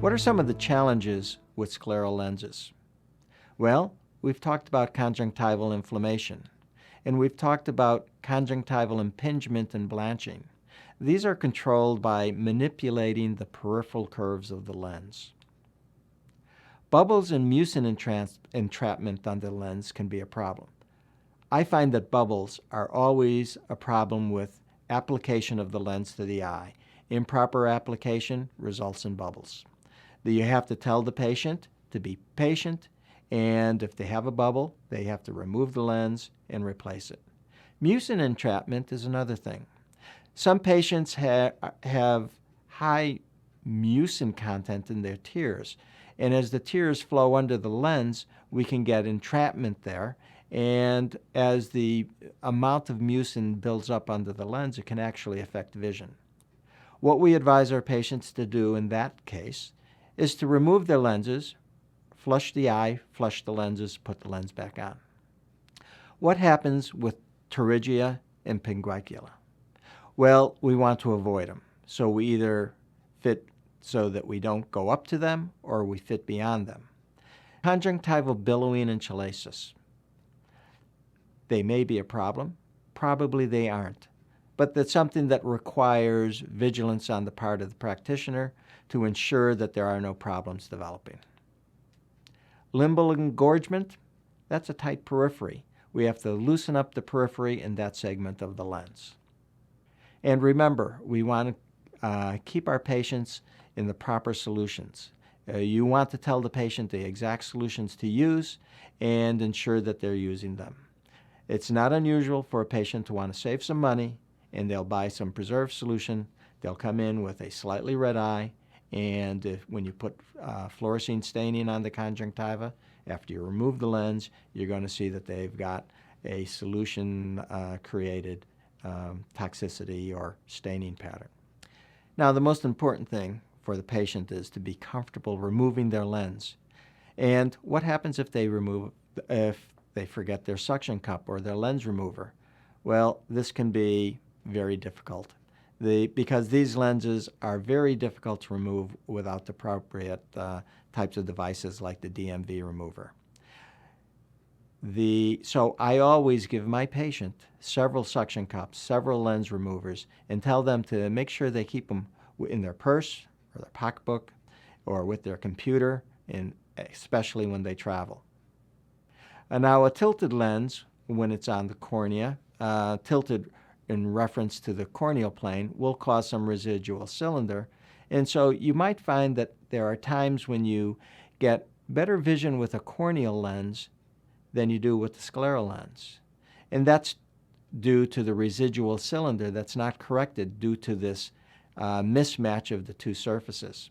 What are some of the challenges with scleral lenses? Well, we've talked about conjunctival inflammation, and we've talked about conjunctival impingement and blanching. These are controlled by manipulating the peripheral curves of the lens. Bubbles and mucin entrapment on the lens can be a problem. I find that bubbles are always a problem with application of the lens to the eye. Improper application results in bubbles. You have to tell the patient to be patient, and if they have a bubble, they have to remove the lens and replace it. Mucin entrapment is another thing. Some patients have high mucin content in their tears, and as the tears flow under the lens, we can get entrapment there, and as the amount of mucin builds up under the lens, it can actually affect vision. What we advise our patients to do in that case is to remove their lenses, flush the eye, flush the lenses, put the lens back on. What happens with pterygia and pinguicula? Well, we want to avoid them. So we either fit so that we don't go up to them or we fit beyond them. Conjunctival billowing and chalasis. They may be a problem. Probably they aren't. But that's something that requires vigilance on the part of the practitioner to ensure that there are no problems developing. Limbal engorgement, that's a tight periphery. We have to loosen up the periphery in that segment of the lens. And remember, we want to keep our patients in the proper solutions. You want to tell the patient the exact solutions to use and ensure that they're using them. It's not unusual for a patient to want to save some money, and they'll buy some preserved solution. They'll come in with a slightly red eye, and when you put fluorescein staining on the conjunctiva, after you remove the lens, you're going to see that they've got a solution-created toxicity or staining pattern. Now, the most important thing for the patient is to be comfortable removing their lens. And what happens if they forget their suction cup or their lens remover? Well, this can be very difficult because these lenses are very difficult to remove without the appropriate types of devices like the DMV remover. So I always give my patient several suction cups, several lens removers, and tell them to make sure they keep them in their purse or their pocketbook or with their computer, and especially when they travel. Now, a tilted lens, when it's on the cornea, tilted in reference to the corneal plane, will cause some residual cylinder. And so you might find that there are times when you get better vision with a corneal lens than you do with the scleral lens. And that's due to the residual cylinder that's not corrected due to this mismatch of the two surfaces.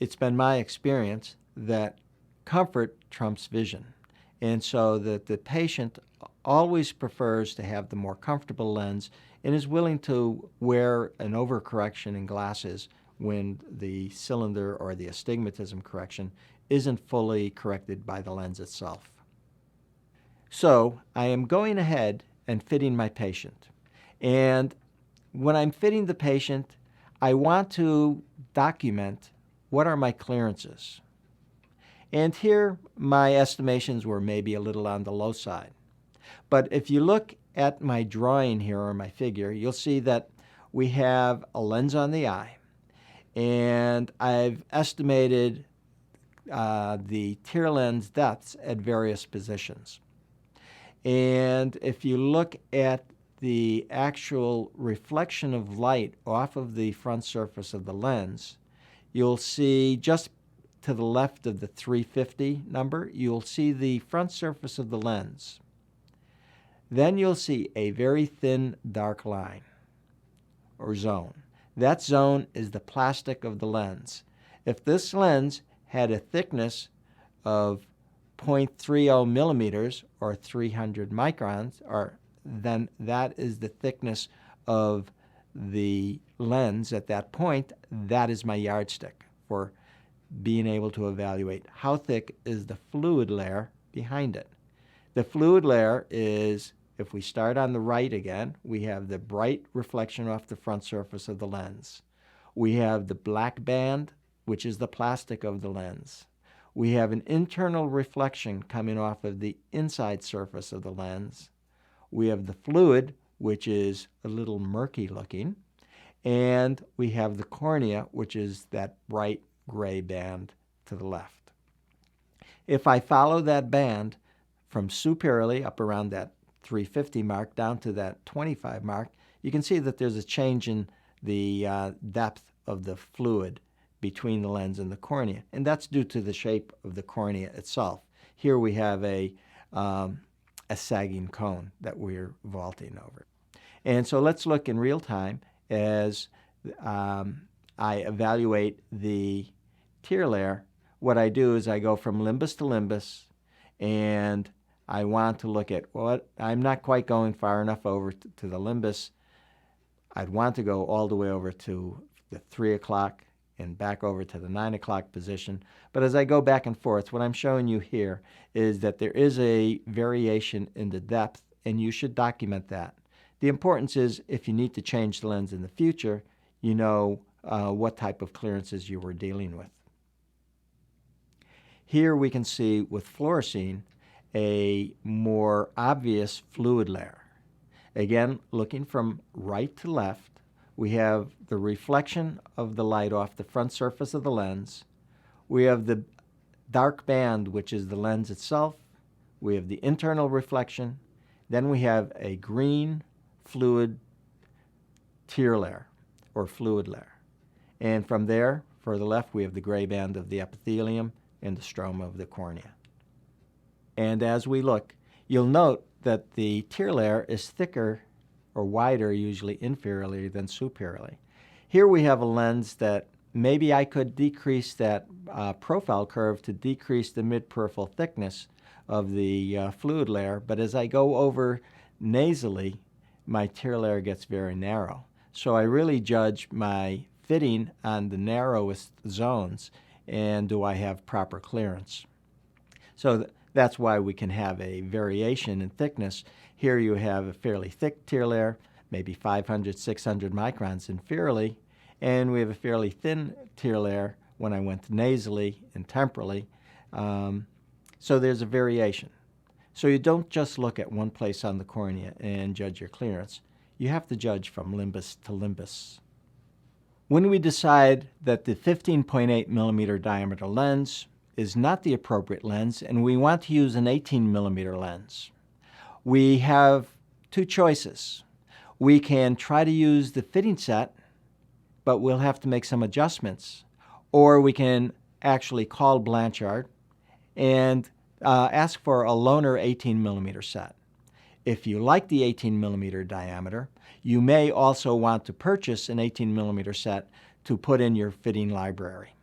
It's been my experience that comfort trumps vision, and so that the patient always prefers to have the more comfortable lens and is willing to wear an overcorrection in glasses when the cylinder or the astigmatism correction isn't fully corrected by the lens itself. So I am going ahead and fitting my patient. And when I'm fitting the patient, I want to document what are my clearances. And here my estimations were maybe a little on the low side. But if you look at my drawing here or my figure, you'll see that we have a lens on the eye, and I've estimated the tear lens depths at various positions. And if you look at the actual reflection of light off of the front surface of the lens, you'll see just to the left of the 350 number, you'll see the front surface of the lens. Then you'll see a very thin dark line or zone. That zone is the plastic of the lens. If this lens had a thickness of 0.30 millimeters or 300 microns, then that is the thickness of the lens at that point. That is my yardstick for being able to evaluate how thick is the fluid layer behind it. The fluid layer is, if we start on the right again, we have the bright reflection off the front surface of the lens. We have the black band, which is the plastic of the lens. We have an internal reflection coming off of the inside surface of the lens. We have the fluid, which is a little murky looking. And we have the cornea, which is that bright gray band to the left. If I follow that band from superiorly up around that 350 mark down to that 25 mark, you can see that there's a change in the depth of the fluid between the lens and the cornea, and that's due to the shape of the cornea itself. Here we have a sagging cone that we're vaulting over. And so let's look in real time as I evaluate the tear layer. What I do is I go from limbus to limbus, and I want to look at what I'm not quite going far enough over to the limbus. I'd want to go all the way over to the 3 o'clock and back over to the 9 o'clock position. But as I go back and forth, what I'm showing you here is that there is a variation in the depth, and you should document that. The importance is if you need to change the lens in the future, you know what type of clearances you were dealing with. Here we can see with fluorescein a more obvious fluid layer. Again, looking from right to left, we have the reflection of the light off the front surface of the lens. We have the dark band, which is the lens itself. We have the internal reflection. Then we have a green fluid tear layer or fluid layer. And from there, further left, we have the gray band of the epithelium and the stroma of the cornea. And as we look, you'll note that the tear layer is thicker or wider, usually inferiorly than superiorly. Here we have a lens that maybe I could decrease that profile curve to decrease the mid-peripheral thickness of the fluid layer, but as I go over nasally, my tear layer gets very narrow. So I really judge my fitting on the narrowest zones, and do I have proper clearance? So that's why we can have a variation in thickness. Here you have a fairly thick tear layer, maybe 500, 600 microns inferiorly, and we have a fairly thin tear layer when I went nasally and temporally. So there's a variation. So you don't just look at one place on the cornea and judge your clearance. You have to judge from limbus to limbus. When we decide that the 15.8 millimeter diameter lens is not the appropriate lens and we want to use an 18 millimeter lens, we have two choices. We can try to use the fitting set, but we'll have to make some adjustments. Or we can actually call Blanchard and ask for a loaner 18 millimeter set. If you like the 18 millimeter diameter, you may also want to purchase an 18 millimeter set to put in your fitting library.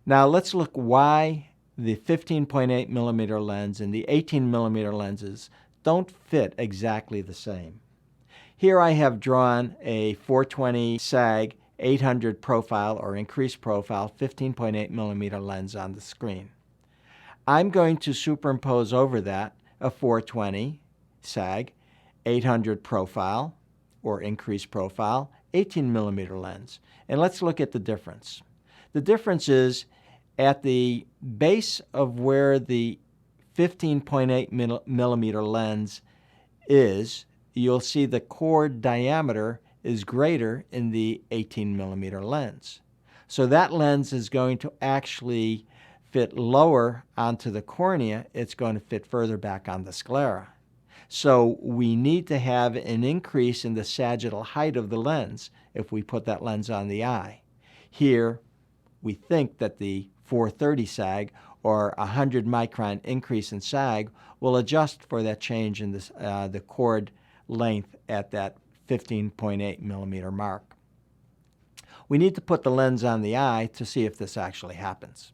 Now let's look why the 15.8 millimeter lens and the 18 millimeter lenses don't fit exactly the same. Here I have drawn a 420 SAG 800 profile or increased profile 15.8 millimeter lens on the screen. I'm going to superimpose over that a 420 SAG 800 profile or increased profile 18 millimeter lens. And let's look at the difference. The difference is at the base of where the 15.8 millimeter lens is, you'll see the chord diameter is greater in the 18 millimeter lens. So that lens is going to actually fit lower onto the cornea. It's going to fit further back on the sclera. So we need to have an increase in the sagittal height of the lens if we put that lens on the eye. Here, we think that the 430 SAG or 100 micron increase in SAG will adjust for that change in this, the chord length at that 15.8 millimeter mark. We need to put the lens on the eye to see if this actually happens.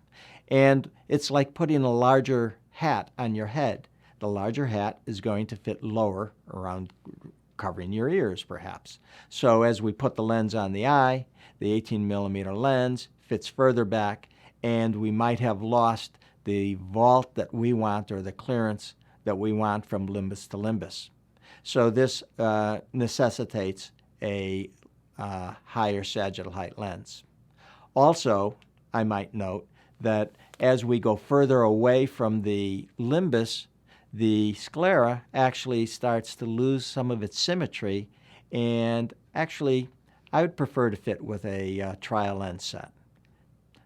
And it's like putting a larger hat on your head. The larger hat is going to fit lower, around covering your ears perhaps. So as we put the lens on the eye, the 18 millimeter lens fits further back, and we might have lost the vault that we want or the clearance that we want from limbus to limbus. So this necessitates a higher sagittal height lens. Also, I might note that as we go further away from the limbus, the sclera actually starts to lose some of its symmetry, and actually I would prefer to fit with a trial lens set.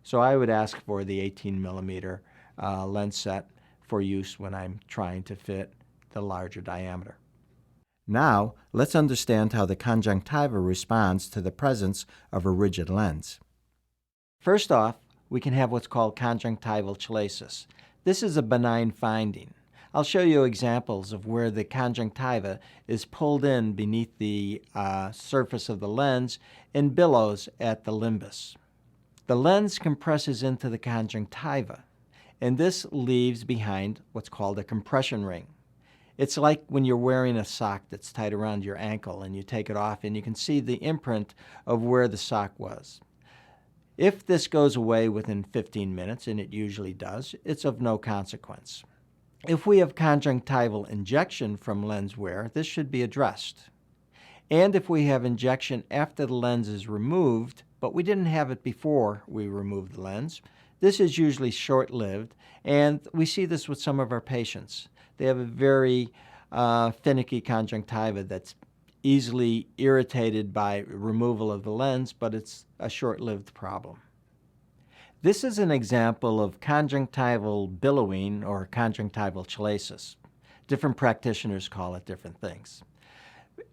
So I would ask for the 18 millimeter lens set for use when I'm trying to fit the larger diameter. Now, let's understand how the conjunctiva responds to the presence of a rigid lens. First off, we can have what's called conjunctival chalasis. This is a benign finding. I'll show you examples of where the conjunctiva is pulled in beneath the surface of the lens and billows at the limbus. The lens compresses into the conjunctiva, and this leaves behind what's called a compression ring. It's like when you're wearing a sock that's tied around your ankle and you take it off and you can see the imprint of where the sock was. If this goes away within 15 minutes, and it usually does, it's of no consequence. If we have conjunctival injection from lens wear, this should be addressed. And if we have injection after the lens is removed, but we didn't have it before we removed the lens, this is usually short-lived, and we see this with some of our patients. They have a very finicky conjunctiva that's easily irritated by removal of the lens, but it's a short-lived problem. This is an example of conjunctival billowing or conjunctival chalasis. Different practitioners call it different things.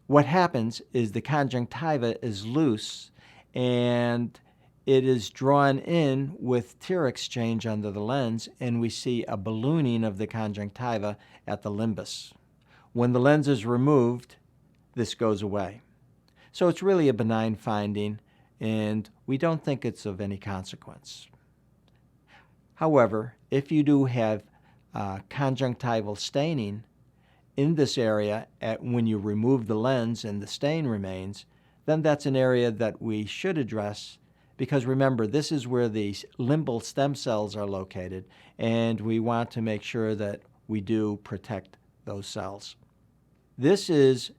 What happens is the conjunctiva is loose and it is drawn in with tear exchange under the lens, and we see a ballooning of the conjunctiva at the limbus. When the lens is removed, this goes away. So it's really a benign finding, and we don't think it's of any consequence. However, if you do have conjunctival staining in this area when you remove the lens and the stain remains, then that's an area that we should address, because remember, this is where the limbal stem cells are located, and we want to make sure that we do protect those cells. This is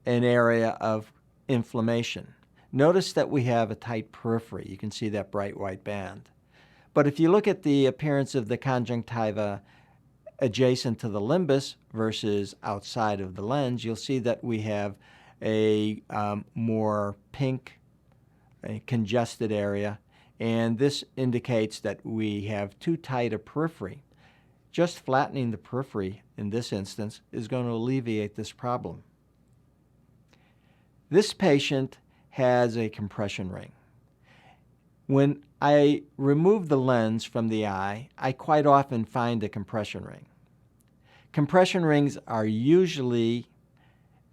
an area of inflammation. Notice that we have a tight periphery. You can see that bright white band. But if you look at the appearance of the conjunctiva adjacent to the limbus versus outside of the lens, you'll see that we have a more pink, a congested area, and this indicates that we have too tight a periphery. Just flattening the periphery in this instance is going to alleviate this problem. This patient has a compression ring. When I remove the lens from the eye, I quite often find a compression ring. Compression rings are usually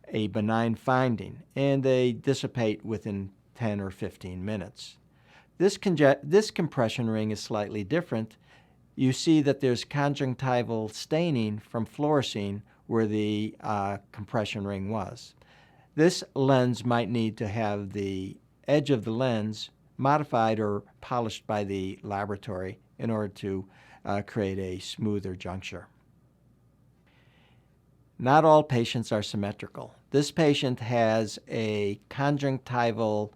a benign finding, and they dissipate within 10 or 15 minutes. This compression ring is slightly different. You see that there's conjunctival staining from fluorescein where the compression ring was. This lens might need to have the edge of the lens modified or polished by the laboratory in order to create a smoother juncture. Not all patients are symmetrical. This patient has a conjunctival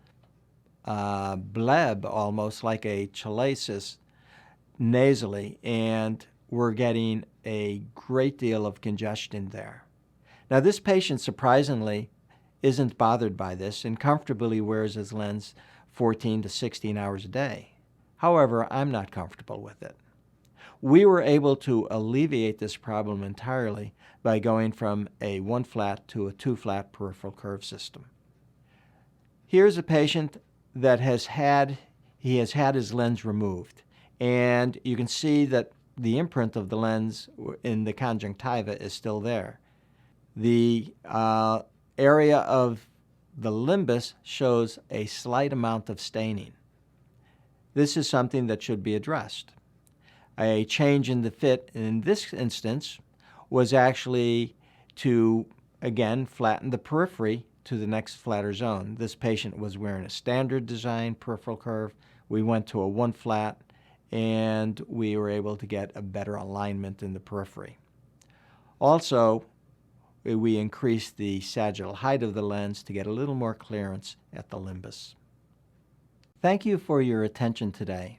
bleb, almost like a chalasis, nasally, and we're getting a great deal of congestion there. Now, this patient, surprisingly, isn't bothered by this and comfortably wears his lens 14 to 16 hours a day. However, I'm not comfortable with it. We were able to alleviate this problem entirely by going from a 1-flat to a 2-flat peripheral curve system. Here's a patient that has had his lens removed, and you can see that the imprint of the lens in the conjunctiva is still there. The area of the limbus shows a slight amount of staining. This is something that should be addressed. A change in the fit in this instance was actually to, again, flatten the periphery to the next flatter zone. This patient was wearing a standard design peripheral curve. We went to a 1-flat, and we were able to get a better alignment in the periphery. Also, we increase the sagittal height of the lens to get a little more clearance at the limbus. Thank you for your attention today.